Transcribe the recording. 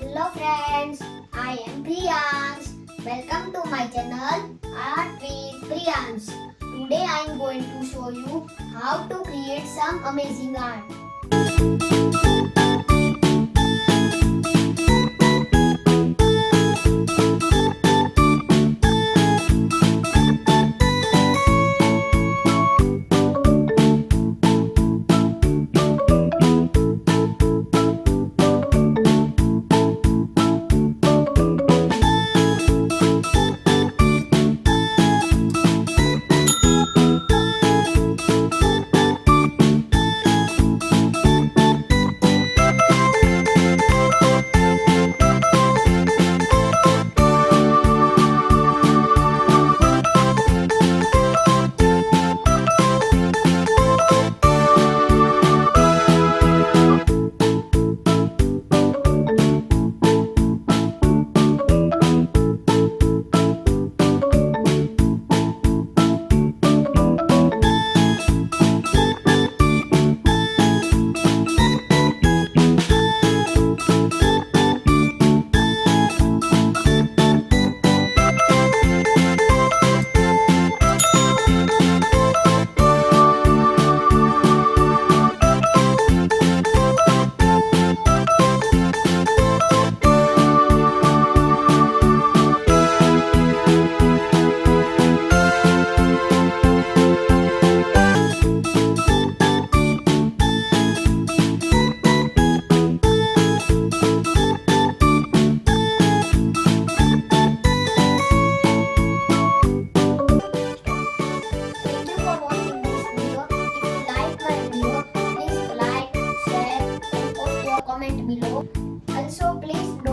Hello friends, I am Priyansh. Welcome to my channel Art with Priyansh. Today I am going to show you how to create some amazing art. Thank you for watching this video. If you like my video, please like, share and post your comment below. Also, please don't